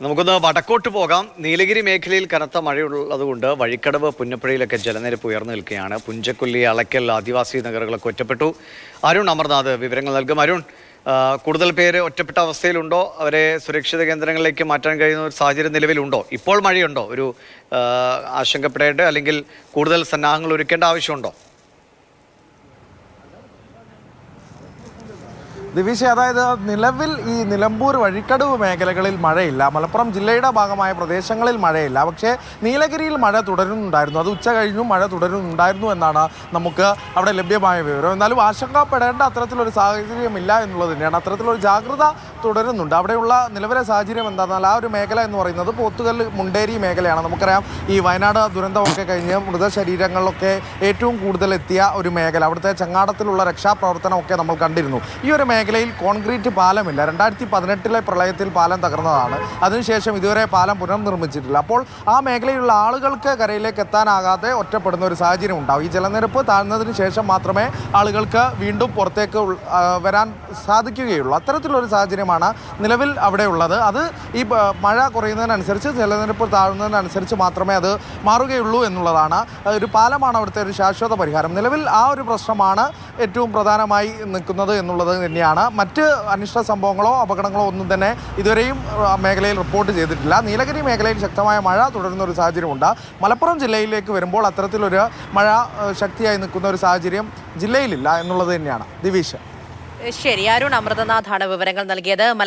നമുക്കൊന്ന് വടക്കോട്ട് പോകാം. നീലഗിരി മേഖലയിൽ കനത്ത മഴയുള്ളതുകൊണ്ട് വഴിക്കടവ് പുന്നപ്പുഴയിലൊക്കെ ജലനിരപ്പ് ഉയർന്നു നിൽക്കുകയാണ്. പുഞ്ചക്കൊല്ലി, അളക്കൽ, ആദിവാസി നഗറുകളൊക്കെ ഒറ്റപ്പെട്ടു. അരുൺ അമർനാഥ് വിവരങ്ങൾ നൽകും. അരുൺ, കൂടുതൽ പേര് ഒറ്റപ്പെട്ട അവസ്ഥയിലുണ്ടോ? അവരെ സുരക്ഷിത കേന്ദ്രങ്ങളിലേക്ക് മാറ്റാൻ കഴിയുന്ന ഒരു സാഹചര്യം നിലവിലുണ്ടോ? ഇപ്പോൾ മഴയുണ്ടോ? ഒരു ആശങ്കപ്പെടേണ്ട അല്ലെങ്കിൽ കൂടുതൽ സന്നാഹങ്ങൾ ഒരുക്കേണ്ട ആവശ്യമുണ്ടോ? ദിവിഷ, അതായത് നിലവിൽ ഈ നിലമ്പൂർ വഴിക്കടവ് മേഖലകളിൽ മഴയില്ല. മലപ്പുറം ജില്ലയുടെ ഭാഗമായ പ്രദേശങ്ങളിൽ മഴയില്ല. പക്ഷേ നീലഗിരിയിൽ മഴ തുടരുന്നുണ്ടായിരുന്നു. അത് ഉച്ച കഴിഞ്ഞും മഴ തുടരുന്നുണ്ടായിരുന്നു എന്നാണ് നമുക്ക് അവിടെ ലഭ്യമായ വിവരം. എന്നാലും ആശങ്കപ്പെടേണ്ട അത്തരത്തിലൊരു സാഹചര്യമില്ല എന്നുള്ളത് തന്നെയാണ്. അത്തരത്തിലൊരു ജാഗ്രത തുടരുന്നുണ്ട്. അവിടെയുള്ള നിലവിലെ സാഹചര്യം എന്താണെന്നാൽ ആ ഒരു മേഖല എന്ന് പറയുന്നത് പോത്തുകല്ല് മുണ്ടേരി മേഖലയാണ്. നമുക്കറിയാം, ഈ വയനാട് ദുരന്തമൊക്കെ കഴിഞ്ഞ് മൃതശരീരങ്ങളിലൊക്കെ ഏറ്റവും കൂടുതൽ എത്തിയ ഒരു മേഖല. അവിടുത്തെ ചങ്ങാടത്തിലുള്ള രക്ഷാപ്രവർത്തനമൊക്കെ നമ്മൾ കണ്ടിരുന്നു. ഈ ഒരു മേഖലയിൽ കോൺക്രീറ്റ് പാലമില്ല. 2018 പ്രളയത്തിൽ പാലം തകർന്നതാണ്. അതിനുശേഷം ഇതുവരെ പാലം പുനർനിർമ്മിച്ചിട്ടില്ല. അപ്പോൾ ആ മേഖലയിലുള്ള ആളുകൾക്ക് കരയിലേക്ക് എത്താനാകാതെ ഒറ്റപ്പെടുന്ന ഒരു സാഹചര്യം ഉണ്ടാവും. ഈ ജലനിരപ്പ് താഴ്ന്നതിന് ശേഷം മാത്രമേ ആളുകൾക്ക് വീണ്ടും പുറത്തേക്ക് വരാൻ സാധിക്കുകയുള്ളൂ. അത്തരത്തിലൊരു സാഹചര്യമാണ് നിലവിൽ അവിടെ ഉള്ളത്. അത് ഈ മഴ കുറയുന്നതിനനുസരിച്ച്, ജലനിരപ്പ് താഴുന്നതിനനുസരിച്ച് മാത്രമേ അത് മാറുകയുള്ളൂ എന്നുള്ളതാണ്. ഒരു പാലമാണ് അവിടുത്തെ ഒരു ശാശ്വത പരിഹാരം. നിലവിൽ ആ ഒരു പ്രശ്നമാണ് ഏറ്റവും പ്രധാനമായി നിൽക്കുന്നത് എന്നുള്ളത് തന്നെയാണ്. മറ്റ് അനിഷ്ട സംഭവങ്ങളോ അപകടങ്ങളോ ഒന്നും തന്നെ ഇതുവരെയും മേഖലയിൽ റിപ്പോർട്ട് ചെയ്തിട്ടില്ല. നീലഗിരി മേഖലയിൽ ശക്തമായ മഴ തുടരുന്ന ഒരു സാഹചര്യമുണ്ട്. മലപ്പുറം ജില്ലയിലേക്ക് വരുമ്പോൾ അത്തരത്തിലൊരു മഴ ശക്തിയായി നിൽക്കുന്ന ഒരു സാഹചര്യം ജില്ലയിലില്ല എന്നുള്ളത് തന്നെയാണ്. ദിവിഷ. ശരി, അരുൺ അമൃതനാഥാണ് വിവരങ്ങൾ നൽകിയത്.